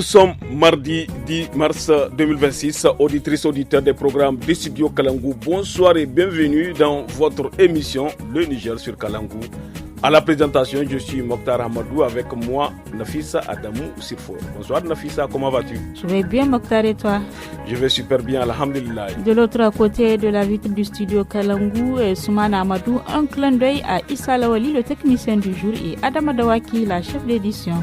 Nous sommes mardi 10 mars 2026, auditrices, auditeurs des programmes du studio Kalangou. Bonsoir et bienvenue dans votre émission Le Niger sur Kalangou. À la présentation, je suis Mokhtar Hamadou avec moi, Nafissa Adamou Sirfo. Bonsoir Nafissa, comment vas-tu? Je vais bien Mokhtar et toi? Je vais super bien, alhamdulillah. De l'autre côté de la vitre du studio Kalangou, Soumana Amadou, un clin d'œil à Issa Lawali, le technicien du jour, et Adam Adawaki, la chef d'édition.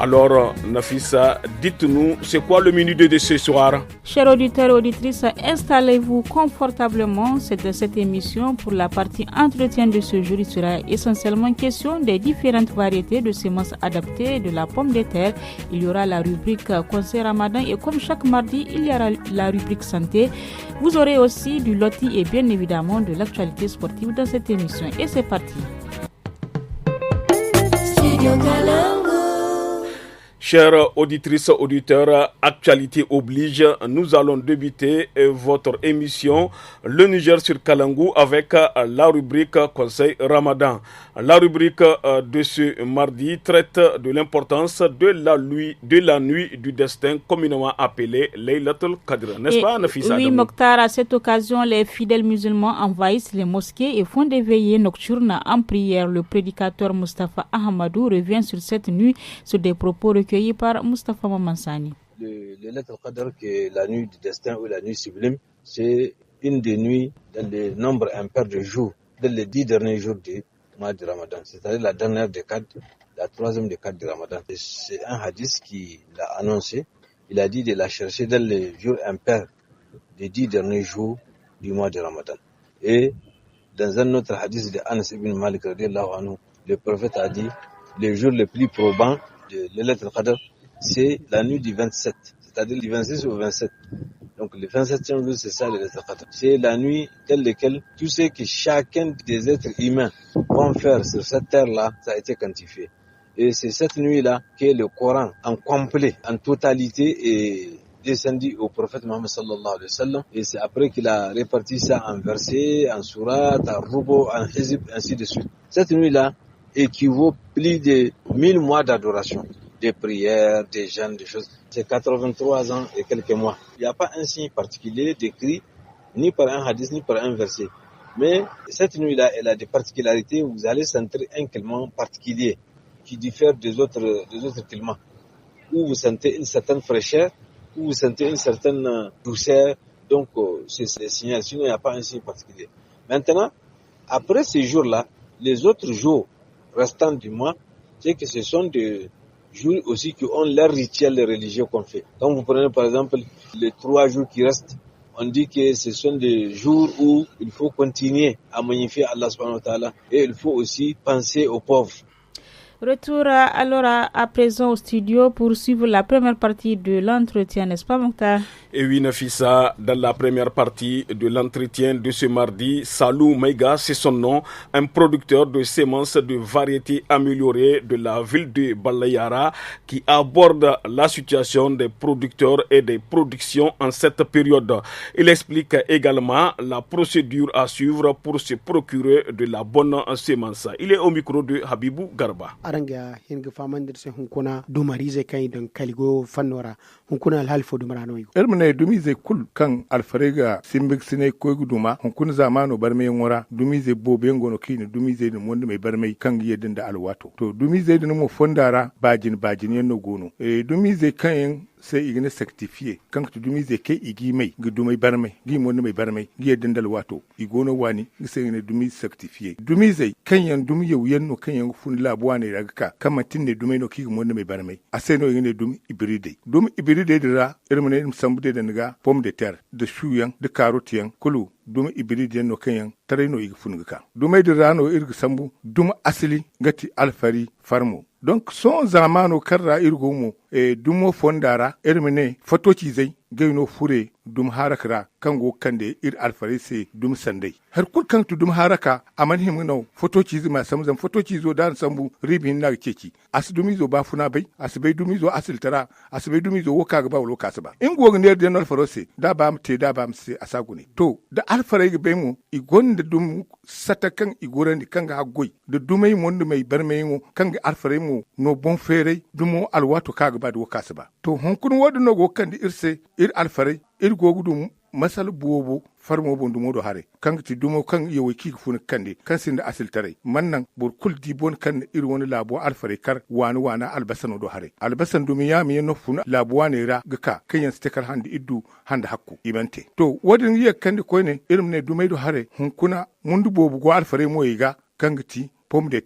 Alors, Nafissa, dites-nous, c'est quoi le menu de ce soir? Chers auditeurs et auditrices, installez-vous confortablement. Cette émission, pour la partie entretien de ce jour, il sera essentiellement question des différentes variétés de semences adaptées de la pomme de terre. Il y aura la rubrique Conseil Ramadan et comme chaque mardi, il y aura la rubrique santé. Vous aurez aussi du loti et bien évidemment de l'actualité sportive dans cette émission. Et c'est parti. Chères auditrices, auditeurs, actualité oblige, nous allons débuter votre émission Le Niger sur Kalangou avec la rubrique Conseil Ramadan. La rubrique de ce mardi traite de l'importance de la nuit du destin communément appelée Laylatul Qadr. N'est-ce pas, Nafissa? Oui, Mokhtar, à cette occasion, les fidèles musulmans envahissent les mosquées et font des veillées nocturnes en prière. Le prédicateur Mustafa Ahmadou revient sur cette nuit sur des propos recueillis par Mustafa Mamansani. Le Laylatul Qadr, qui est la nuit du destin ou la nuit sublime, c'est une des nuits dans le nombre impair de jours, dans les 10 derniers jours du mois de Ramadan, c'est-à-dire la dernière décade, la troisième décade de Ramadan. Et c'est un hadith qui l'a annoncé. Il a dit de la chercher dans les jours impairs des 10 derniers jours du mois de Ramadan. Et dans un autre hadith de Anas ibn Malik, le prophète a dit les jours les plus probants de Laylatul Qadr, c'est la nuit du 27, c'est-à-dire du 26 au 27. Donc le 27e jour, c'est ça le Laylatul Qadr. C'est la nuit dans laquelle tout ce que chacun des êtres humains vont faire sur cette terre-là, ça a été quantifié. Et c'est cette nuit-là que le Coran, en complet, en totalité, est descendu au prophète Mohammed sallallahu alayhi wa sallam. Et c'est après qu'il a réparti ça en versets, en sourates, en rubo, en hizb, ainsi de suite. Cette nuit-là équivaut plus de 1000 mois d'adoration, des prières, des jeûnes, des choses. C'est 83 ans et quelques mois. Il n'y a pas un signe particulier décrit, ni par un hadith, ni par un verset. Mais cette nuit-là, elle a des particularités où vous allez sentir un climat particulier qui diffère des autres climats. Où vous sentez une certaine fraîcheur, où vous sentez une certaine douceur. Donc, c'est le signal. Sinon, il n'y a pas un signe particulier. Maintenant, après ces jours-là, les autres jours restants du mois, c'est que ce sont des jours aussi qui ont leur rituel religieux qu'on fait. Quand vous prenez par exemple les 3 jours qui restent, on dit que ce sont des jours où il faut continuer à magnifier Allah subhanahu wa ta'ala et il faut aussi penser aux pauvres. Retour alors à présent au studio pour suivre la première partie de l'entretien, n'est-ce pas Mokhtar? Et oui Nafissa, dans la première partie de l'entretien de ce mardi, Salou Maïga, c'est son nom, un producteur de semences de variétés améliorées de la ville de Balayara qui aborde la situation des producteurs et des productions en cette période. Il explique également la procédure à suivre pour se procurer de la bonne semence. Il est au micro de Habibou Garba. Aranga hinga famandir se hunkuna dumarize kai dan kaligo fannora hunkuna alhalfo dumarano yigo ermane dumize kul kan alfarega simbik sine koygu duma hunkuna zamano barme ngora dumize bobe ngono kini dumize no monde me barme kan yedin da alwato to dumize no mo fondara bajin yenno gono dumize kan sai igine certifié kan to dumize ke igi mai gudumai barmai gi monde mai barmai gi dindal wato igono wani sai ne dumi certifié dumize kan yan dumi yenno kan yan fun labuwa ne daga ka kamatin ne dumai no ki monde mai barmai aseno igine dumi ibride dira irmane sambude da niga pomme de terre de chouyan de carotte yan kulu duma ibride no kan yan tare no igi fun ka dumai dira no irga sambu duma asili gati alfari farmo donc son zamano karra irgomo dumo fondara ermine fotoci zai gaino fure dum harakra kango kande ir alfare se dum sandai har kul kan tu dum haraka aman himno fotoci zima samzam fotoci zo dan sambu ribin na keki asdumi zo ba funa bai asbai dumi zo asiltara asbai dumi zo woka ga ba loka ba in go ne da alfaro se da ba mu te da ba mu se asagune to da alfare ga bai mu igonda dum satakan igorandi kanga haggoi da dumai mondu mai barmai mu kanga alfare mu no bon fere dumo alwato kaga ba da woka ba to honkun wodu no go kandi irse ir alfare ir gogudu masal bobo farmo bondu modo hare kan ti dumo kan yewo ki fun kande kan sinda asil tare mannan bur kul di bon kan ir woni labo alfare kar wani wana albasan do hare albasan dumi ya mi no fun labo wane ra gaka kanyan stekar handi iddu handa hakku ibante to wodin ye kande ko ne irum ne dumai do hare hun kuna mundu bobo go alfare mo yiga kan ti pomme de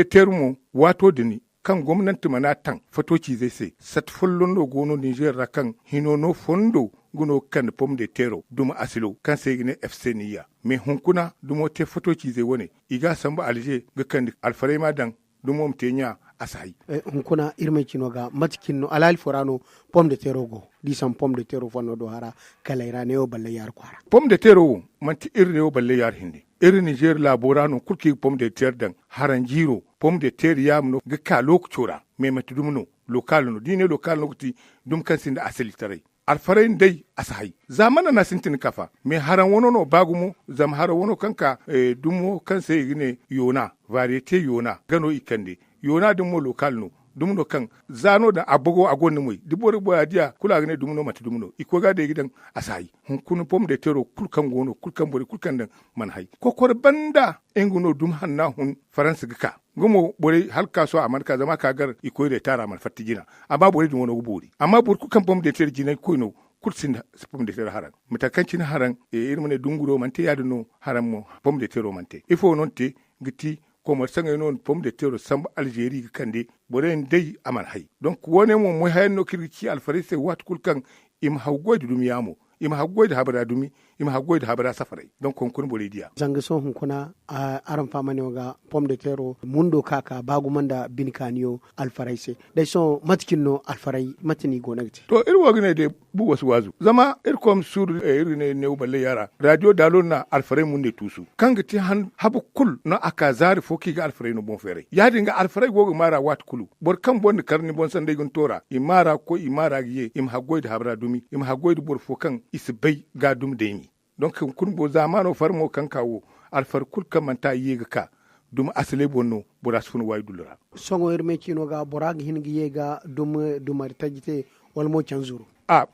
terre mo wato dini kan gwamnati mana tan fatoci zai sai sat fullon no gono Niger ra kan hino no fondo guno kan pomme de terre duma asilo kan sai ne FC niya me hunkuna dumo te fatoci zai wone iga samba alje ga kan alfare ma dan dumo mtenya asai hunkuna irme kino ga matkin no alal forano pomme de terre go disan pomme de terre fono do hara kalaira ne o balle yar kwara pomme de terre manti irne o balle yar hindi irin Niger laborano kulki pomme de terre dan haranjiro pomme de terre yamno ga ka lokcora me matudumno local no dine local no ti dum kan sinda asali tare alfarain dai asai zamana na sintin kafa me haran wono no bagumo zam haran wono kanka dumo kan sai ne yona variete yona gano ikande yona dumo local no dumno kan zano da abugo agonni moy dibore boya dia kula ne dumno mata dumno iko ga de gidan asai hun kunu pom de tero kulkan gono kulkan bore kulkan dan man hay kokor banda enguno dum hanna hun france gaka gumo bore halka so amarka zama kagar iko de tara man fatijina amma bore dum wono gubori amma bor kulkan pom de ter jinai koino kursin pom de ter haran mutakancin haran irmane dunguro man te yaduno haran mo pom de tero man te ifo non te giti ko sanga non pomme de terre samba Algérie kande boren dai aman hay donc wone mo moy hayno kirki alfarise wat kulkan im hawgoyde dum yamo im hawgoyde habara dumi im hawgoyde habara safarai donc kon bore dia zanga so hun kuna aran famane ga pomme de terre mundo kaka bagu manda binkaniyo alfarise dai so matkinno alfarai matini gonagti to irwogne de bu wasu wazu zama irkom sur irne ne balle yara radio dalon na alfarai munde tusu kanga ti han habu kul na aka zari foki ga alfarai no bon fere ya dinga alfarai gogo mara wat kulu bor kan bon karni bon sande gon tora imara ko imara giye im haggoyde habra dumi im haggoyde bor fokan isbay ga dum demi donc kun bo zamano farmo kan kawo alfar kul kamanta yega ka dum asle bonno boras fun way dulura songo irme kino ga borag hingi yega dum tajite wal mo chanzuru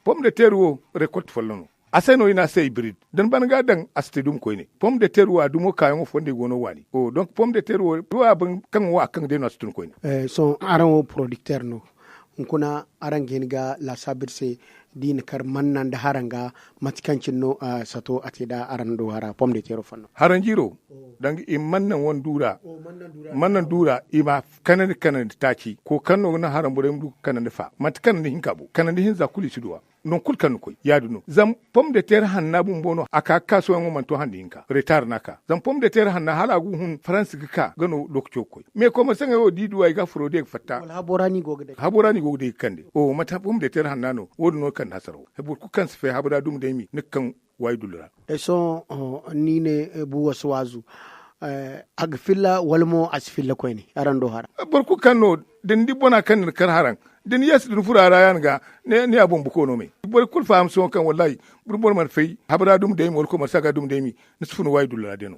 pomme de terre wo récolte follono aseno ina say hybride dan ban ga dan aste dum koyne pomme de terre wa dumo kayo fonde gono wani donc pomme de terre wo ban kan wa kan de no astun koyne so aran producteur no kuna aran genga la sabirse din kar mannan da haranga matikancin no sato atida aran do hara pomme de terre fanno haranjiro dan in mannan won dura mannan dura ima kanan taki ko kanno na haran bure mu kanan fa matkan ni hinkabo kanan hin za kuli sidwa non kulkan koy yaduno zam pomme de terre hanna bum bono aka kaso ngo man to handi hinka retard naka zam pomme de terre hanna halagu hun france ka gano lokcho koy me ko ma sanga o didu ay ga frode fatta wal haborani gogde kande mata pomme de terre hanna no wodu no kan hasaro hebur ku kan fe habra dum de mi nikkan way dulura so ni ne bu waswazu agfilla walmo asfilla koyni arando hara bor ku kanno den di bona kan kar haran den yes dun furara yan ga ne abon buko no me bor kul fam so kan wallahi bor man fay habra dum de mi wol ko ma saga dum de mi nisfunu way dulura deno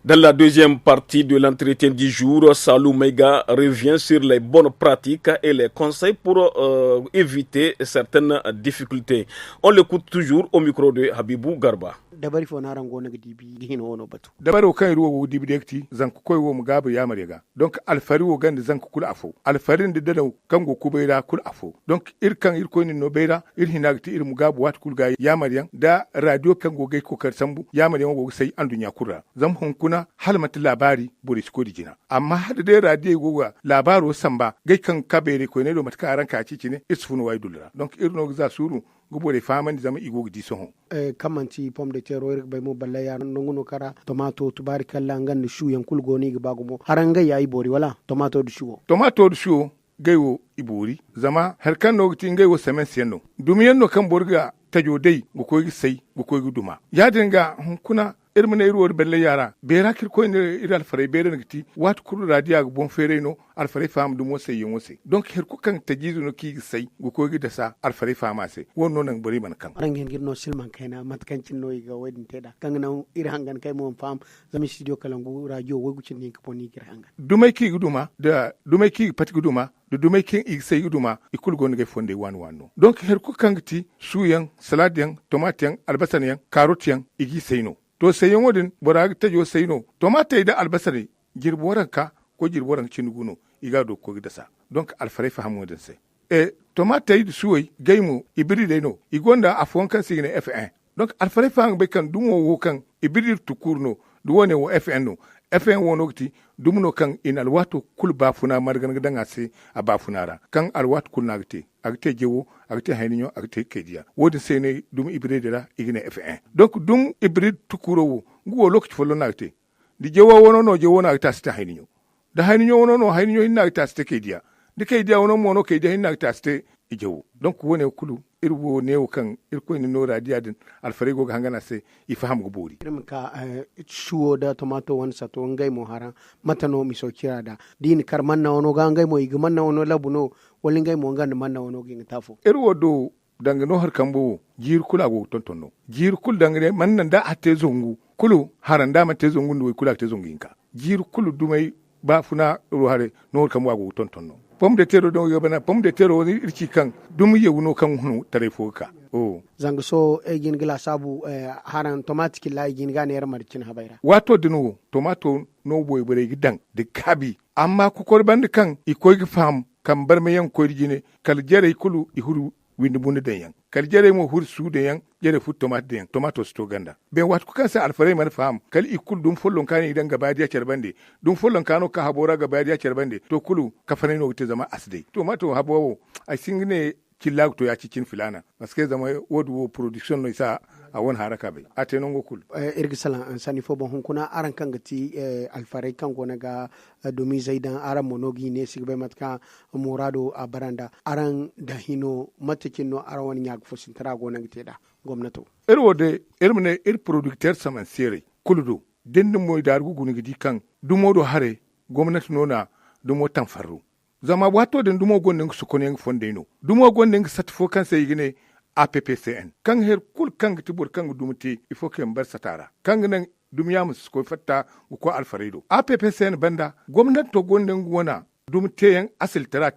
Dans la deuxième partie de l'entretien du jour, Salou Meiga revient sur les bonnes pratiques et les conseils pour éviter certaines difficultés. On l'écoute toujours au micro de Habibou Garba. Dabari fo naran go naga dibi hino wono batu dabaro kan ruwo wo dibi dekti zanku koy wo mugabe ya marega donc alfari wo gande zanku kul afo alfarin de dalaw kan go kubeira kul afo donc irkan irko ni no beira ir hinagti ir mugabe wat kul ga ya mariyan da radio kan go gay ko kar sambu ya mariyan go sai andunya kura zam hon kuna halmat labari boris ko dijina amma hada de radio go labaro samba gay kan kabere ko ne do matka ran ka cici ne isfunu way dulra donc irno za suru gubore faman zama igo gidi soho kamanti pomme de terre wer bay mo balla ya nonguno kara tomato tubarikalla ngan shu yankul goni ga bagumo haranga yayi bori wala tomato du shu gaiwo ibori zama harkan no tin gaiwo semen sieno dumiyan no kan borga tajo dai go koy sai go koy duma ya dinga kuna irmina irwor belle yara bera kir ko ne iral fare bere ngiti wat kuru radia go bon fere no al fare fam du mo sey yonse donc her ko kan tajizu no ki sey go ko gi dasa al fare fama se wonno nan bari man kan rangen girno silman kaina matkancin no iga wadin teda kan na ir hangan kai mo fam zami studio kalangu radio wogu cin ni ko ni gir hangan dumay ki guduma da dumay ki pati guduma da dumay ki ig sey guduma ikul gon ga fonde wan no donc her ko kan giti suyan saladiyan tomatiyan albasaniyan karotiyan igi sey no to sayin wadin bora ta jo sayino tomata da albasare girboran ka ko girboran cinuguno iga do ko gidasa donc alfare fahamu wadin sai tomata yi suwai gaimu ibride no igonda afon kan sigine F1 donc alfare fahamu be kan dumo wo kan ibride tukurno duwone wo F1 no F1 wono gti dumno kan in alwato kul bafuna margan danga se a bafunara kan alwat kul nagte agte jewo agte hayninyo agte kediya wodi sene dum ibride la igine F1 donc dum ibride tukurowo nguwo lokti follo nagte di jewo wono no jewo nagta sta hayninyo da hayninyo wono no hayninyo hinna ta sta kediya di kediya wono mono kediya hinna ta sta ijewo donc wone kulu irwo newo kan irko ni no radiya din alfarego ga hangana se ifaham go bori irin ka shuwo da tomato wan sato ngai mo haran matano mi so kira da din kar manna wono ga ngai mo igi manna wono labuno wali ngai mo ngan manna wono gi tafo irwo do danga no har kambo jir kula go tontonno jir kul danga manna da atte zongu kulu haran da mate zongu ndo kula te zongu inka jir kulu dumai ba funa ro hare no kambo go tontonno pomme de terre don yobana pomme de terre woni irki kan dum yewuno kan hunu tare foka zang so egin gila sabu haran tomati kila egin ga ne marcin habaira wato dinu tomato no boy bore gidan de kabi amma ku korban kan ikoy fam kan bar me yan korjine kal jere kulu ihuru windu bunde den yan kal jere mo hur suude yan jere fu tomate den tomato sto ganda be wat ku kan sa alfare man fam kal ikul dum follon kan idan gaba dia cerbande dum follon kano ka habora gaba dia cerbande to kulu ka fane no te zama asde tomato habowo ai singne killa to ya cikin filana paske zama wodu production no isa a won haraka bai ate non gokul irgisalan an sani fo bon kuna aran kan gati alfarai kan gona ga domi zaidan aran monogi ne sigbe matka murado a baranda aran da hino matakin no aran wani yak fo sintara gona gite da gwamnato irwode irmne producteur saman sere kuludo dendin moy dar guguni gidi kan dumodo hare gwamnati nona dumo tanfarru zama wato den dumo gonnen su konen fondeno dumo gonnen satifo kan sai gine APPCN kan her kul kan tibur kan dumti ifo ken bar satara kan nan dumiya mus ko fatta ko alfaredo APPCN banda gwamnati to gonnen gona dumte yan asil tira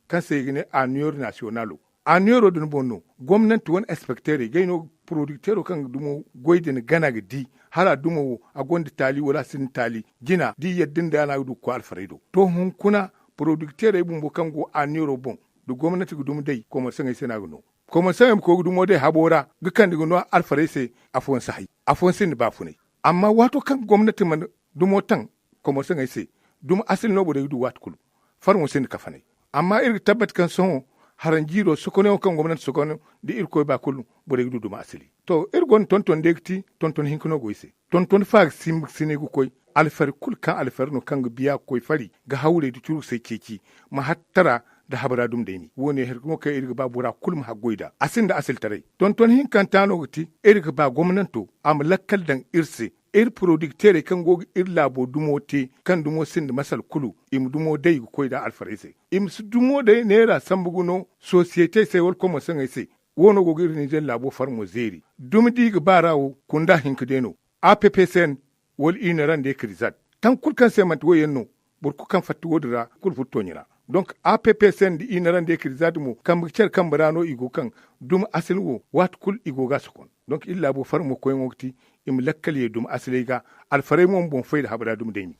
kan sai gine annuaire nationalo annuaire dun bonno gwamnati won inspecteur gaino producteur kan dumo goydin gana gidi hala dumo a gondi tali wala sin tali gina di yeddin da na du ko alfaredo to hun kuna producteur bumbo kango annuaire bon du gwamnati gudum dai ko sanga sena gno ko sanga ko gudum dai habora gukan digo no alfarese afon sahi afon sin ba fune amma wato kan gwamnati man dumo tan ko sanga se dum asil no bode du wat kul farmo sin kafane amma ir tabbat kan son haranjiro sokone kan gwamnati sokone di ir ko ba kul bode du dum asili to ir gon tonton dekti tonton hinkuno goise tonton faak sinego koy alfar kul kan alfar no kan biya koy fari ga hawle du turu sai keki ma hattara da habara dum deni woni her ko kay irga ba bura kulum ha goida asinda asil tare tonton hin kan tano gati irga ba gwamnato am lakkal dan irse producteur kan go ir labo dumote kan dumo sind masal kulu im dumo dai koy da alfarese im su dumo dai nera sambuguno societe sai wal ko mo sanga sai wono go gir ni jen labo farmo zeri dum diga barawo kunda hinkdeno APPCN wol ina rande krizat tan kulkan se mat woyenno burku kan fatti wodira kul futtonyira donc APPCN di ina rande krizat mu kam cer kam barano igo kan dum asilwo wat kul igo ga sukon donc illa bo farmo ko ngokti im lakkali dum asiliga al fare mon bon fayda habara dum deymi.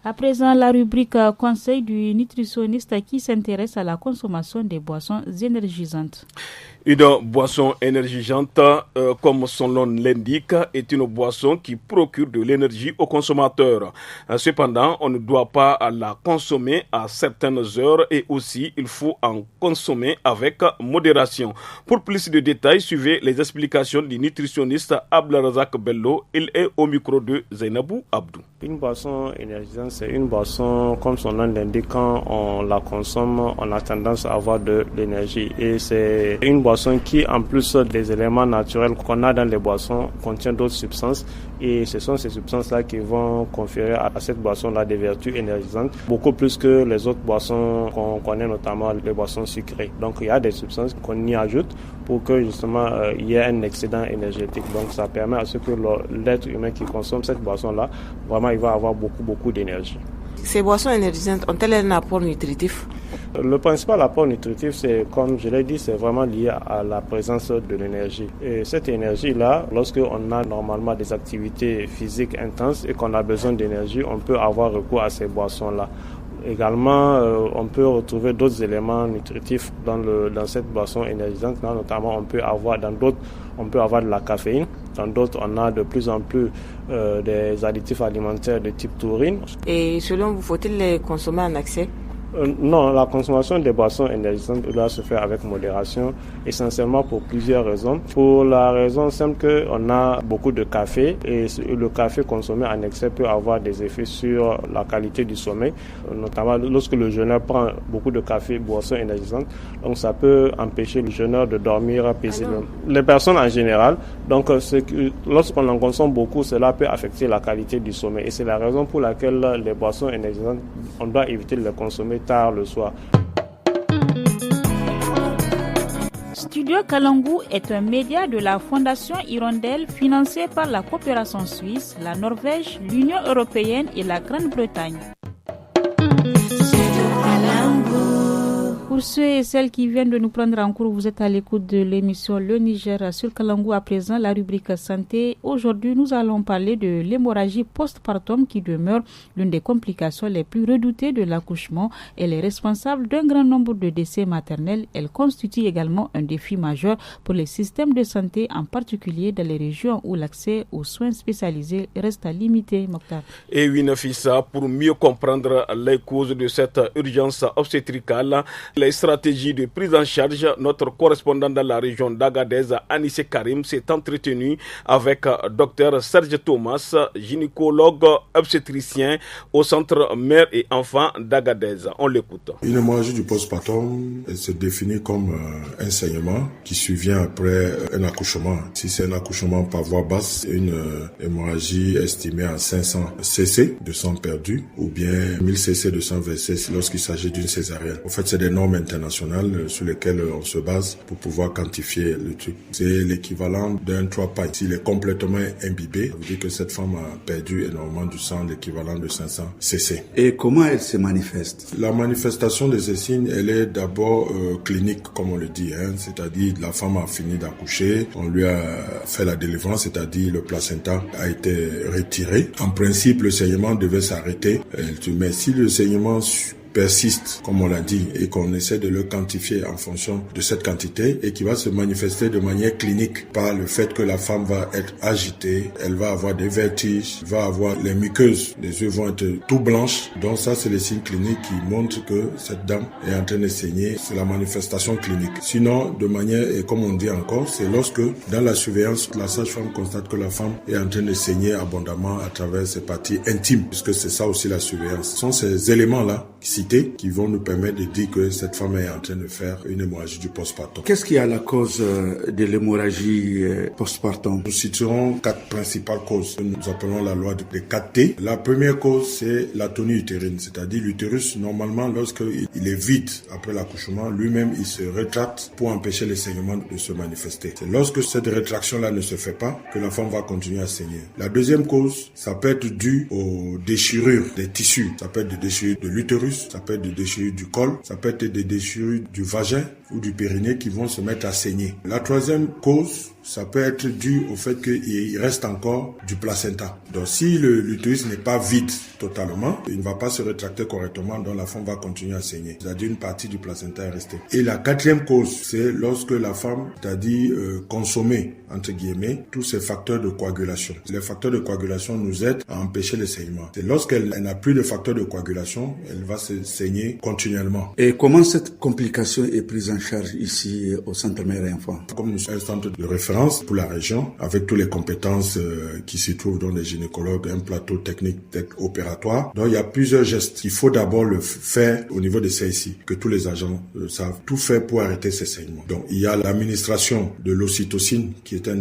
À présent, la rubrique conseil du nutritionniste qui s'intéresse à la consommation des boissons énergisantes. Une boisson énergisante, comme son nom l'indique, est une boisson qui procure de l'énergie aux consommateurs. Cependant, on ne doit pas la consommer à certaines heures et aussi il faut en consommer avec modération. Pour plus de détails, suivez les explications du nutritionniste Abdelrazak Bello. Il est au micro de Zainabou Abdou. Une boisson énergisante, c'est une boisson, comme son nom l'indique, quand on la consomme, on a tendance à avoir de l'énergie. Et c'est une boisson qui, en plus des éléments naturels qu'on a dans les boissons, contient d'autres substances. Et ce sont ces substances-là qui vont conférer à cette boisson-là des vertus énergisantes, beaucoup plus que les autres boissons qu'on connaît, notamment les boissons sucrées. Donc il y a des substances qu'on y ajoute pour que justement il y ait un excédent énergétique. Donc ça permet à ce que l'être humain qui consomme cette boisson-là, vraiment il va avoir beaucoup d'énergie. Ces boissons énergisantes ont-elles un apport nutritif? Le principal apport nutritif, c'est, comme je l'ai dit, c'est vraiment lié à la présence de l'énergie. Et cette énergie-là, lorsqu'on a normalement des activités physiques intenses et qu'on a besoin d'énergie, on peut avoir recours à ces boissons-là. Également, on peut retrouver d'autres éléments nutritifs dans cette boisson énergisante. Là, notamment, on peut avoir de la caféine. Dans d'autres, on a de plus en plus des additifs alimentaires de type taurine. Et selon vous, faut-il les consommer en excès? Non, la consommation des boissons énergisantes doit se faire avec modération, essentiellement pour plusieurs raisons. Pour la raison simple qu'on a beaucoup de café et le café consommé en excès peut avoir des effets sur la qualité du sommeil, notamment lorsque le jeûneur prend beaucoup de café, boissons énergisantes, donc ça peut empêcher le jeûneur de dormir paisiblement. Les personnes en général, donc lorsqu'on en consomme beaucoup, cela peut affecter la qualité du sommeil et c'est la raison pour laquelle les boissons énergisantes, on doit éviter de les consommer tard le soir. Studio Kalangu est un média de la Fondation Hirondelle financé par la coopération suisse, la Norvège, l'Union européenne et la Grande-Bretagne. Pour ceux et celles qui viennent de nous prendre en cours, vous êtes à l'écoute de l'émission Le Niger sur Kalangu. À présent, la rubrique santé. Aujourd'hui, nous allons parler de l'hémorragie postpartum qui demeure l'une des complications les plus redoutées de l'accouchement. Elle est responsable d'un grand nombre de décès maternels. Elle constitue également un défi majeur pour les systèmes de santé, en particulier dans les régions où l'accès aux soins spécialisés reste limité. Mokhtar. Et oui, Nafissa, pour mieux comprendre les causes de cette urgence obstétricale, les stratégies de prise en charge, notre correspondant dans la région d'Agadez, Anissé Karim, s'est entretenu avec Dr Serge Thomas, gynécologue obstétricien au centre mère et enfant d'Agadez. On l'écoute. Une hémorragie du postpartum se définit comme un saignement qui survient après un accouchement. Si c'est un accouchement par voie basse, une hémorragie estimée à 500 cc de sang perdu ou bien 1000 cc de sang versé lorsqu'il s'agit d'une césarienne. En fait, c'est des normes internationales sur lesquelles on se base pour pouvoir quantifier le truc. C'est l'équivalent d'un 3 pints. S'il est complètement imbibé, ça veut dire que cette femme a perdu énormément du sang, l'équivalent de 500 cc. Et comment elle se manifeste? La manifestation de ces signes, elle est d'abord clinique, comme on le dit, c'est-à-dire la femme a fini d'accoucher, on lui a fait la délivrance, c'est-à-dire le placenta a été retiré. En principe, le saignement devait s'arrêter, mais si le saignement persiste, comme on l'a dit, et qu'on essaie de le quantifier en fonction de cette quantité et qui va se manifester de manière clinique par le fait que la femme va être agitée, elle va avoir des vertiges, va avoir les muqueuses, les yeux vont être tout blanches. Donc ça, c'est les signes cliniques qui montrent que cette dame est en train de saigner. C'est la manifestation clinique. Sinon, de manière, et comme on dit encore, c'est lorsque dans la surveillance, la sage-femme constate que la femme est en train de saigner abondamment à travers ses parties intimes, puisque c'est ça aussi la surveillance. Ce sont ces éléments-là qui vont nous permettre de dire que cette femme est en train de faire une hémorragie du postpartum. Qu'est-ce qui est à la cause de l'hémorragie postpartum? Nous citerons 4 principales causes que nous appelons la loi des 4T. La première cause, c'est l'atonie utérine, c'est-à-dire l'utérus, normalement, lorsqu'il est vide après l'accouchement, lui-même, il se rétracte pour empêcher les saignements de se manifester. C'est lorsque cette rétraction-là ne se fait pas que la femme va continuer à saigner. La deuxième cause, ça peut être dû aux déchirures des tissus. Ça peut être des déchirures de l'utérus, ça peut être des déchirures du col, ça peut être des déchirures du vagin ou du périnée qui vont se mettre à saigner. La troisième cause, ça peut être dû au fait qu'il reste encore du placenta. Donc si l'utérus n'est pas vide totalement, il ne va pas se rétracter correctement, donc la femme va continuer à saigner. C'est-à-dire une partie du placenta est restée. Et la quatrième cause, c'est lorsque la femme, c'est-à-dire consommer, entre guillemets, tous ces facteurs de coagulation. Les facteurs de coagulation nous aident à empêcher les saignements. C'est lorsqu'elle n'a plus de facteurs de coagulation, elle va se saigner continuellement. Et comment cette complication est prise en charge ici au Centre Mère et Enfant? Comme nous sommes un centre de référence pour la région, avec toutes les compétences qui s'y trouvent dans les gynécologues, un plateau technique opératoire. Donc il y a plusieurs gestes. Il faut d'abord le faire au niveau des CIC, que tous les agents savent. Tout faire pour arrêter ces saignements. Donc il y a l'administration de l'ocytocine, qui est un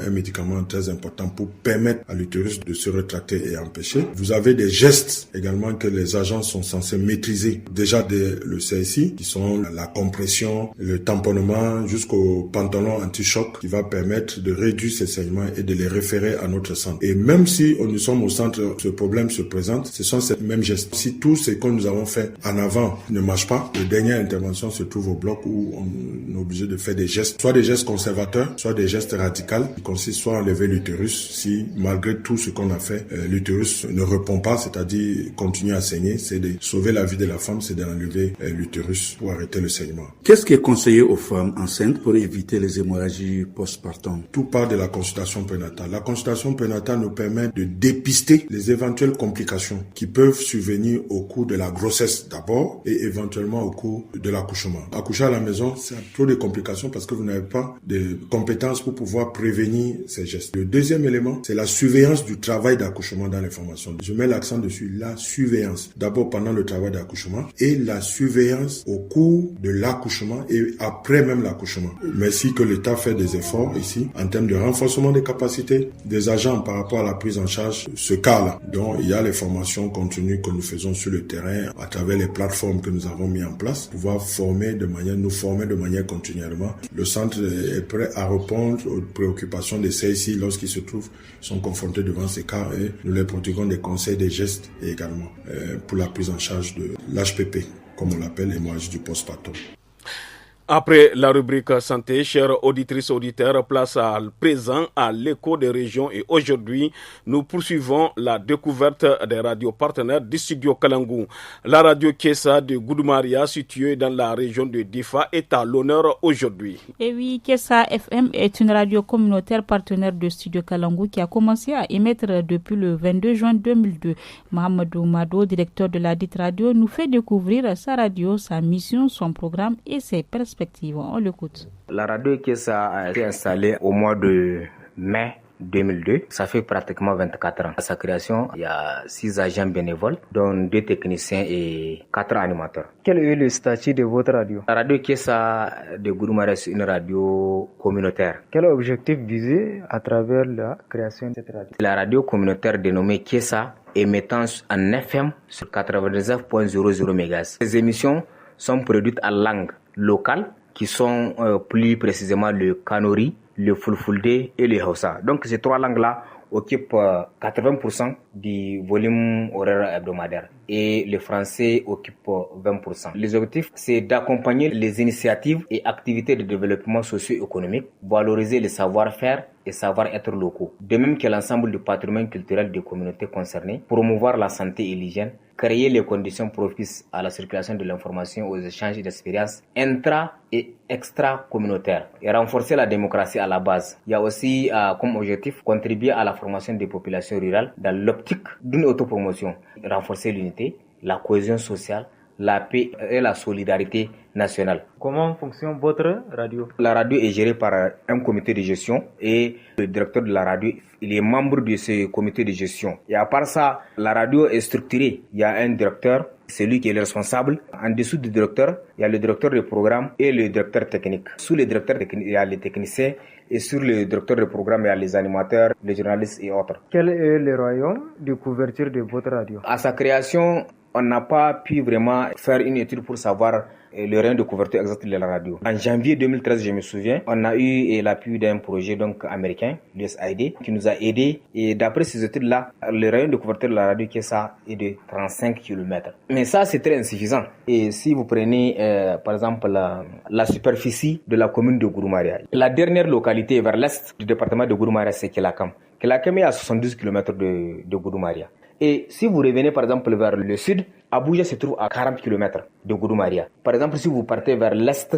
médicament très important pour permettre à l'utérus de se rétracter et empêcher. Vous avez des gestes également que les agents sont censés maîtriser déjà dès le CIC, qui sont la compression, le tamponnement jusqu'au pantalon anti-choc qui va permettre de réduire ces saignements et de les référer à notre centre. Et même si nous sommes au centre, ce problème se présente, ce sont ces mêmes gestes. Si tout ce que nous avons fait en avant ne marche pas, la dernière intervention se trouve au bloc où on est obligé de faire des gestes, soit des gestes conservateurs, soit des gestes radicaux qui consistent soit à enlever l'utérus si malgré tout ce qu'on a fait, l'utérus ne répond pas, c'est-à-dire continue à saigner, c'est de sauver la vie de la femme, c'est d'enlever l'utérus pour arrêter le saignement. Qu'est-ce qui est conseillé aux femmes enceintes pour éviter les hémorragies postpartum? Tout part de la consultation prénatale. La consultation prénatale nous permet de dépister les éventuelles complications qui peuvent survenir au cours de la grossesse d'abord et éventuellement au cours de l'accouchement. Accoucher à la maison, c'est trop de complications parce que vous n'avez pas de compétences pour pouvoir prévenir ces gestes. Le deuxième élément, c'est la surveillance du travail d'accouchement dans les formations. Je mets l'accent dessus, la surveillance. D'abord pendant le travail d'accouchement et la surveillance au cours de l'accouchement et après même l'accouchement. Merci que l'État fait des efforts ici en termes de renforcement des capacités des agents par rapport à la prise en charge ce cas-là. Donc il y a les formations continues que nous faisons sur le terrain à travers les plateformes que nous avons mis en place, pouvoir nous former de manière continuellement. Le centre est prêt à répondre aux préoccupations des CIC lorsqu'ils sont confrontés devant ces cas et nous leur prodiguons des conseils, des gestes et également pour la prise en charge de l'HPP, comme on l'appelle, hémorragie du postpartum. Après la rubrique santé, chères auditrices et auditeurs, place à présent à l'écho des régions et aujourd'hui, nous poursuivons la découverte des radios partenaires du studio Kalangou. La radio Kessa de Goudumaria, située dans la région de Difa, est à l'honneur aujourd'hui. Et oui, Kessa FM est une radio communautaire partenaire de studio Kalangou qui a commencé à émettre depuis le 22 juin 2002. Mohamedou Mado, directeur de la dite radio, nous fait découvrir sa radio, sa mission, son programme et ses perspectives. On l'écoute. La radio Kessa a été installée au mois de mai 2002. Ça fait pratiquement 24 ans. À sa création, il y a 6 agents bénévoles, dont 2 techniciens et 4 animateurs. Quel est le statut de votre radio? La radio Kessa de Goudumaria est une radio communautaire. Quel objectif visé à travers la création de cette radio? La radio communautaire dénommée Kessa émettant en FM sur 99.00 MHz. Les émissions sont produites en langue locale qui sont plus précisément le Kanuri, le Fulfulde et le Hausa. Donc ces 3 langues-là occupent 80% du volume horaire hebdomadaire et le français occupe 20%. Les objectifs, c'est d'accompagner les initiatives et activités de développement socio-économique, valoriser les savoir-faire et savoir-être locaux, de même que l'ensemble du patrimoine culturel des communautés concernées, promouvoir la santé et l'hygiène, créer les conditions propices à la circulation de l'information, aux échanges d'expériences intra- et extra-communautaires et renforcer la démocratie à la base. Il y a aussi comme objectif contribuer à la formation des populations rurales dans l'optique d'une autopromotion, renforcer l'unité, la cohésion sociale, la paix et la solidarité nationale. Comment fonctionne votre radio? La radio est gérée par un comité de gestion et le directeur de la radio, il est membre de ce comité de gestion. Et à part ça, la radio est structurée. Il y a un directeur, c'est lui qui est le responsable. En dessous du directeur, il y a le directeur de programme et le directeur technique. Sous le directeur technique, il y a les techniciens et sur le directeur de programme, il y a les animateurs, les journalistes et autres. Quel est le royaume de couverture de votre radio? À sa création, on n'a pas pu vraiment faire une étude pour savoir le rayon de couverture exact de la radio. En janvier 2013, je me souviens, on a eu l'appui d'un projet donc américain, l'USAID, qui nous a aidés. Et d'après ces études-là, le rayon de couverture de la radio Kessa est de 35 km. Mais ça, c'est très insuffisant. Et si vous prenez, par exemple, la superficie de la commune de Gouroumaria, la dernière localité vers l'est du département de Gouroumaria, c'est Kelakam. Kelakam est à 72 km de Gouroumaria. Et si vous revenez par exemple vers le sud, Abuja se trouve à 40 km de Gouroumaria. Par exemple, si vous partez vers l'est,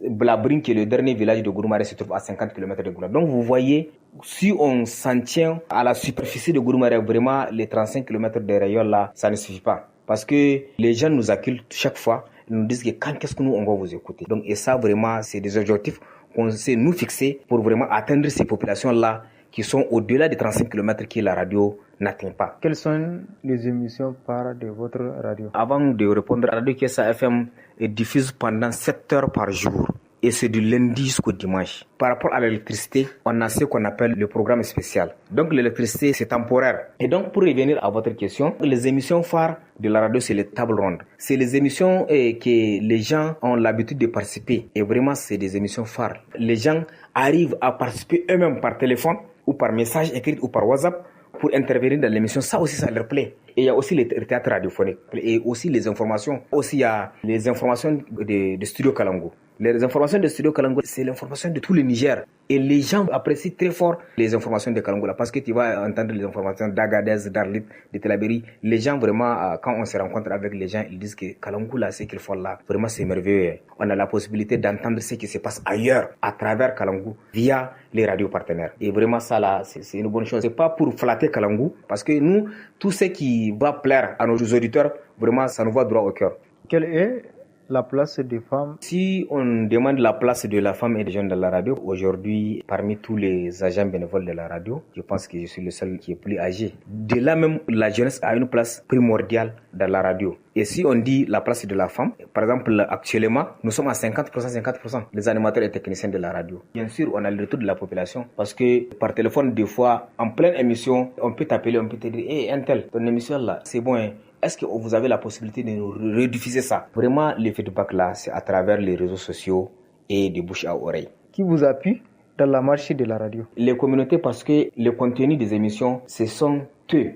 Blabrin, qui est le dernier village de Gouroumaria, se trouve à 50 km de Gouroumaria. Donc vous voyez, si on s'en tient à la superficie de Gouroumaria, vraiment les 35 km de rayon là, ça ne suffit pas. Parce que les gens nous acculent chaque fois, ils nous disent que quand qu'est-ce que nous on va vous écouter. Donc et ça vraiment, c'est des objectifs qu'on sait nous fixer pour vraiment atteindre ces populations là qui sont au-delà des 35 km que la radio n'atteint pas. Quelles sont les émissions phares de votre radio? Avant de répondre, Radio Kessa FM diffuse pendant 7 heures par jour. Et c'est du lundi jusqu'au dimanche. Par rapport à l'électricité, on a ce qu'on appelle le programme spécial. Donc l'électricité, c'est temporaire. Et donc pour revenir à votre question, les émissions phares de la radio, c'est les tables rondes. C'est les émissions que les gens ont l'habitude de participer. Et vraiment, c'est des émissions phares. Les gens arrivent à participer eux-mêmes par téléphone ou par message écrit ou par WhatsApp pour intervenir dans l'émission. Ça aussi, ça leur plaît. Et il y a aussi les théâtres radiophoniques et aussi les informations. Aussi, il y a les informations de Studio Kalangu. Les informations de Studio Kalangu, c'est l'information de tout le Niger. Et les gens apprécient très fort les informations de Kalangu là, parce que tu vas entendre les informations d'Agadez, d'Arlit, de Telaberi. Les gens vraiment, quand on se rencontre avec les gens, ils disent que Kalangu là, ce qu'ils font là, vraiment c'est merveilleux. On a la possibilité d'entendre ce qui se passe ailleurs, à travers Kalangu, via les radios partenaires. Et vraiment ça là, c'est une bonne chose. C'est pas pour flatter Kalangu, parce que nous, tout ce qui va plaire à nos auditeurs, vraiment ça nous va droit au cœur. Quelle est la place des femmes? Si on demande la place de la femme et des jeunes dans la radio, aujourd'hui, parmi tous les agents bénévoles de la radio, je pense que je suis le seul qui est plus âgé. De là même, la jeunesse a une place primordiale dans la radio. Et si on dit la place de la femme, par exemple, actuellement, nous sommes à 50%, les animateurs et techniciens de la radio. Bien sûr, on a le retour de la population, parce que par téléphone, des fois, en pleine émission, on peut t'appeler, on peut te dire, hey, Intel, ton émission là, c'est bon, hein. Est-ce que vous avez la possibilité de nous rediffuser ça? Vraiment, le feedback là, c'est à travers les réseaux sociaux et de bouche à oreille. Qui vous appuie dans la marche de la radio? Les communautés, parce que le contenu des émissions, ce sont eux.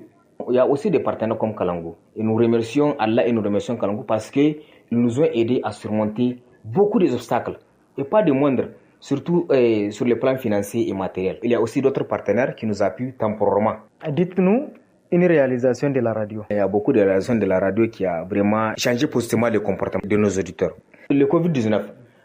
Il y a aussi des partenaires comme Kalangu. Et nous remercions Allah et nous remercions Kalangu parce qu'ils nous ont aidés à surmonter beaucoup d'obstacles. Et pas de moindres, surtout sur le plan financier et matériel. Il y a aussi d'autres partenaires qui nous appuient temporairement. Dites-nous une réalisation de la radio. Il y a beaucoup de réalisations de la radio qui a vraiment changé positivement le comportement de nos auditeurs. Le Covid-19,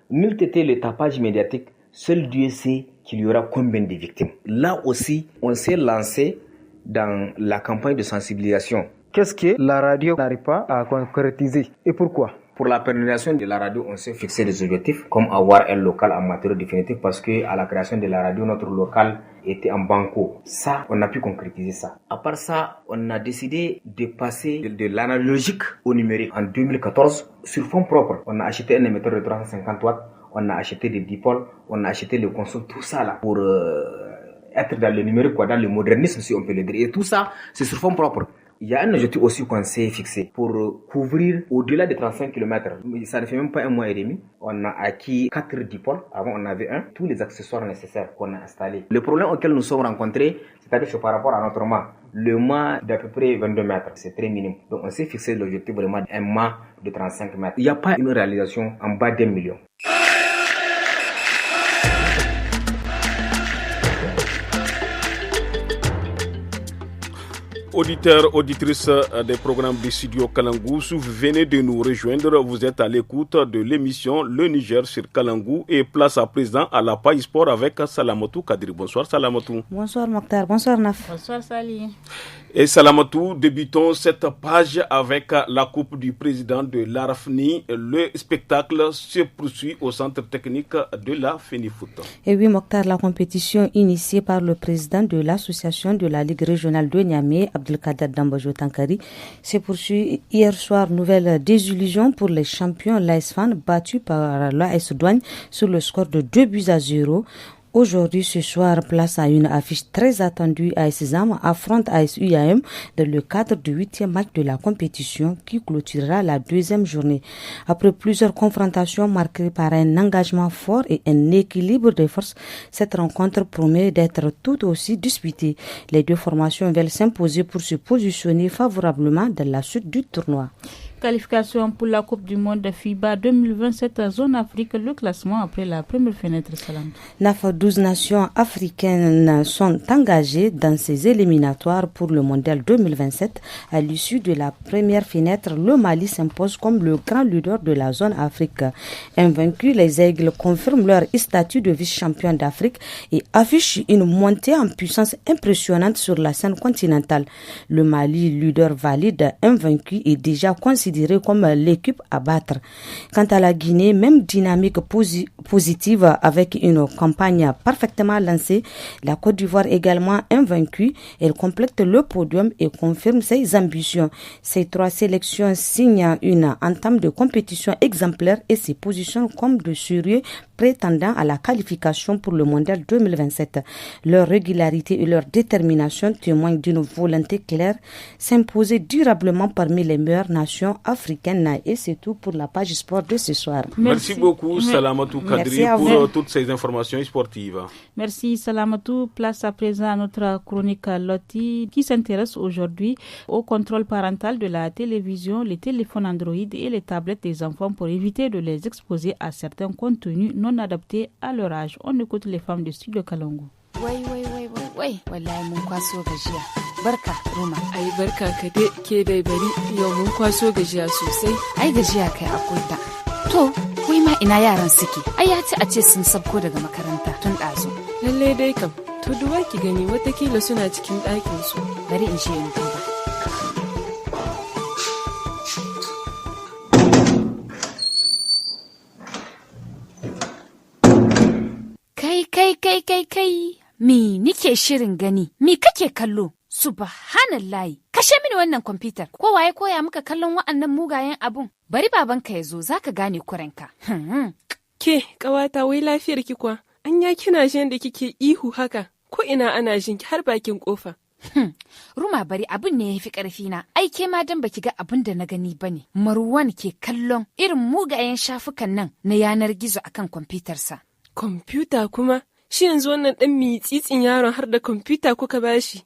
nul n'était le tapage médiatique, seul Dieu sait qu'il y aura combien de victimes. Là aussi, on s'est lancé dans la campagne de sensibilisation. Qu'est-ce que la radio n'arrive pas à concrétiser et pourquoi? Pour la pérennisation de la radio, on s'est fixé des objectifs comme avoir un local en matériaux définitifs parce que à la création de la radio, notre local était en banco. Ça, on a pu concrétiser ça. À part ça, on a décidé de passer de l'analogique au numérique. En 2014, sur fonds propres, on a acheté un émetteur de 350 watts, on a acheté des dipôles, on a acheté le console, tout ça là pour être dans le numérique, quoi, dans le modernisme si on peut le dire. Et tout ça, c'est sur fonds propres. Il y a un objectif aussi qu'on s'est fixé pour couvrir au-delà de 35 km. Ça ne fait même pas un mois et demi. On a acquis 4 dipôles. Avant, on avait un. Tous les accessoires nécessaires qu'on a installés. Le problème auquel nous sommes rencontrés, c'est-à-dire que par rapport à notre mât, le mât d'à peu près 22 mètres, c'est très minime. Donc, on s'est fixé l'objectif vraiment d'un mât de 35 mètres. Il n'y a pas une réalisation en bas d'1 million. Auditeurs, auditrices des programmes du studio Kalangu, si vous venez de nous rejoindre, vous êtes à l'écoute de l'émission Le Niger sur Kalangu et place à présent à la page sport avec Salamatou Kadri. Bonsoir Salamatou. Bonsoir Mokhtar, bonsoir Naf. Bonsoir Sali. Et Salamatou, débutons cette page avec la coupe du président de l'ARAFNI. Le spectacle se poursuit au centre technique de la FENIFOOT. Et oui Mokhtar, la compétition initiée par le président de l'association de la Ligue régionale de Niamey, Abdelkader Dambajo Tankari, se poursuit hier soir. Nouvelle désillusion pour les champions l'AS Fan battus par l'AS Douane sur le score de 2-0. Aujourd'hui, ce soir, place à une affiche très attendue. AS Zam affronte AS UAM dans le cadre du 8e match de la compétition qui clôturera la 2e journée. Après plusieurs confrontations marquées par un engagement fort et un équilibre des forces, cette rencontre promet d'être tout aussi disputée. Les deux formations veulent s'imposer pour se positionner favorablement dans la suite du tournoi. Qualification pour la Coupe du Monde de FIBA 2027 zone Afrique, le classement après la première fenêtre. 12 nations africaines sont engagées dans ces éliminatoires pour le mondial 2027. À l'issue de la première fenêtre, le Mali s'impose comme le grand leader de la zone Afrique. Invaincus, les Aigles confirment leur statut de vice-champion d'Afrique et affichent une montée en puissance impressionnante sur la scène continentale. Le Mali, leader valide, invaincu, est déjà considéré comme l'équipe à battre. Quant à la Guinée, même dynamique positive avec une campagne parfaitement lancée, la Côte d'Ivoire également invaincue, elle complète le podium et confirme ses ambitions. Ces trois sélections signent une entame de compétition exemplaire et se positionnent comme de sérieux prétendants à la qualification pour le mondial 2027. Leur régularité et leur détermination témoignent d'une volonté claire, s'imposer durablement parmi les meilleures nations africaines. Et c'est tout pour la page sport de ce soir. Merci beaucoup Salamatou Kadri pour toutes ces informations sportives. Merci Salamatou. Place à présent à notre chronique Loti qui s'intéresse aujourd'hui au contrôle parental de la télévision, les téléphones Android et les tablettes des enfants pour éviter de les exposer à certains contenus non adaptés à leur âge. On écoute les femmes du studio Kalongo. Wai, wallahi mun kwaso gajiya. Barka, Roma. Ai barka ka dai ke dai bari yau mun kwaso gajiya sosai. Ai gajiya kai akwai ta. To, wai ma ina yaran suke? Ai ya ci a ce sun sabko daga makaranta tun ɗazu. Lalle dai kam, to duwa ki gani watakila suna cikin ɗakin su. Bari in je in duba. Kai, mi nike shirin gani, mi kake kallo? Subhanallahi, kashe mini wannan kwamfutar, ko waye koya muka kallon wa'annan mugayen abun? Bari babanka ya zo, za ka gane kurenka. Ke, ƙawata wai lafiyar ki kwa, anya kina jin da kike ihu haka, ko ina ana jin ki har bakin kofa. Ruma bari abun ne ya fi ƙarfi na, ai ke ma dan baki ga abun da na gani bane. Marwan ke kallon irin mugayen shafukan nan na yanar gizo akan kwamfutarsa. Kwamfuta kuma? Shi yanzu wannan ɗan mitsitsin yaron har da kwamfuta kuka bashi?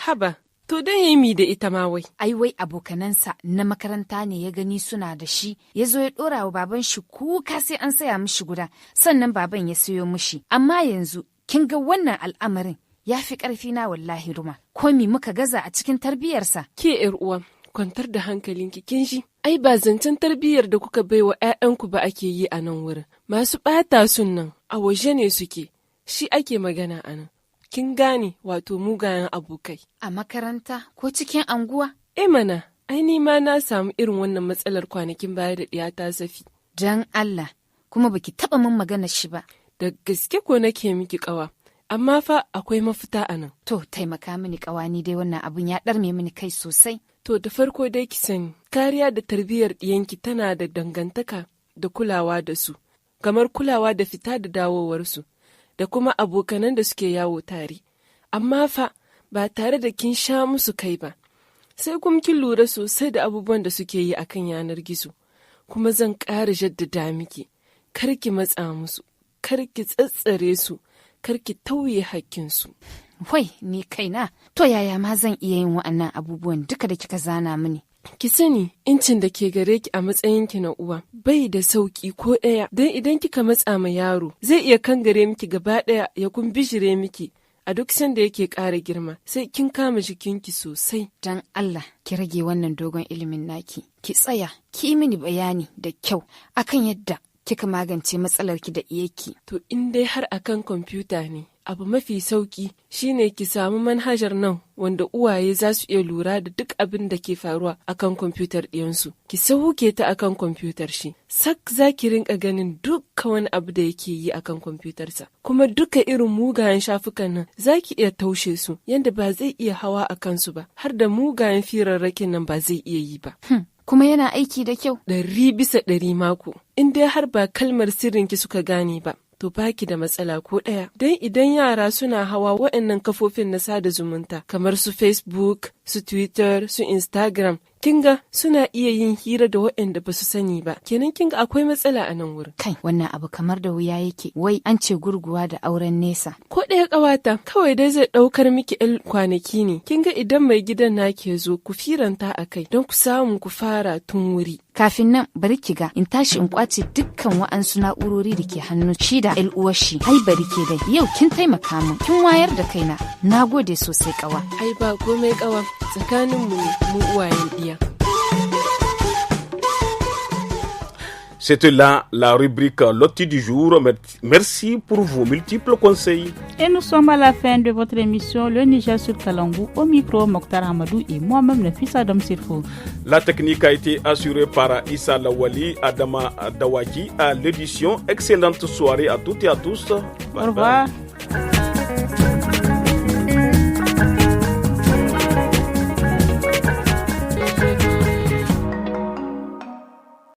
Haba, to dan yayi mi da ita ma wai. Ai wai abokanansa na makaranta ne ya gani suna da shi, ya zo ya ɗora wa baban shi kuka sai an saya mishi guda, sannan baban ya sayo mishi. Amma yanzu, kin ga wannan al'amarin ya fi ƙarfi na wallahi Ruma. Ko mi muka gaza a cikin tarbiyarsa? Ke ƴar uwa, kwantar da hankalinki kin ji? Ai ba zancen tarbiyyar da kuka baiwa ƴaƴanku ba ake yi a nan wurin. Masu ɓata sun nan a waje ne suke. Shi ake magana a nan. Kin gane wato mugayen abokai. A makaranta ko cikin anguwa? Mana, ai ni ma na samu irin wannan matsalar kwanakin baya da ɗiyata Safi. Dan Allah, kuma baki taɓa min magana shi ba. Da gaske ko nake miki ƙawa, amma fa akwai mafita a nan. To, taimaka mini ƙawa ni dai wannan abun ya ɗarme mini kai sosai. To, da farko dai ki sani, kariya da tarbiyyar ɗiyanki tana da dangantaka da kulawa da su, kamar kulawa da fita da dawowarsu. Da kuma abokanan da suke yawo tare, amma fa ba tare da kin sha musu kai ba, sai kuma kin lura sosai da abubuwan da suke yi akan yanar gizo, kuma zan ƙara jaddada miki, kar ki matsa musu, kar ki tsatsare su, kar ki tauye hakkinsu. Wai, ni kaina, to yaya ma zan iya yin wa'annan abubuwan duka da kika zana mini? Ki sani, incin da ke gare ki a matsayinki na uwa bai da sauki ko ɗaya, don idan kika matsa ma yaro zai iya kangare miki gaba ɗaya ya kumbishire miki a duk sanda yake ƙara girma, sai kin kama jikinki sosai. Dan Allah, ki rage wannan dogon ilimin naki, ki tsaya, ki yi mini bayani da kyau akan yadda kika magance matsalarki da iyaki. To in dai har akan kwamfuta ne, abu mafi sauki shine ki samu manhajar nan wanda uwaye za su iya lura da duk abin da ke faruwa akan kwamfutar ɗiyansu. Ki sauke ta akan kwamfutar shi. Sak za ki rinka ganin dukkan wani abu da yake yi akan kwamfutarsa. Kuma duka irin mugayen shafukan nan za ki iya taushe su yanda ba zai iya hawa a kansu ba, har da mugayen firarrakin nan ba zai iya yi ba. Kuma yana aiki da kyau? 100% mako. In dai har ba kalmar sirrinki suka gane ba, to to baki da matsala ko ɗaya. Dan idan yara suna hawa waɗannan kafofin na sada zumunta kamar su Facebook, su Twitter, su Instagram, kinga suna iya yin hira da waɗanda ba su sani ba. Kenan kinga akwai matsala a nan wurin. Kai, wannan abu kamar da wuya yake. Wai an ce gurguwa da auren nesa. Ko ɗaya ƙawata, kawai dai zai ɗaukar miki 'yan kwanaki ne. Kinga idan mai gidan na ke zo ku firanta a kai don ku samu ku fara tun wuri. Kafin nan bari ki ga in tashi in kwace dukkan wa'ansu na'urori da ke hannu shi da uwar shi. Ai bari ke dai yau kin taimaka min kin wayar da kaina. Nagode sosai kawa. Ai ba komai kawa tsakanin mu uwayen iya. C'était là la rubrique Loti du jour. Merci pour vos multiples conseils. Et nous sommes à la fin de votre émission Le Niger sur Kalangou. Au micro, Mokhtar Hamadou et moi-même, le fils Adam Sirfo. La technique a été assurée par Issa Lawali, Adama Dawaki à l'édition. Excellente soirée à toutes et à tous. Au revoir.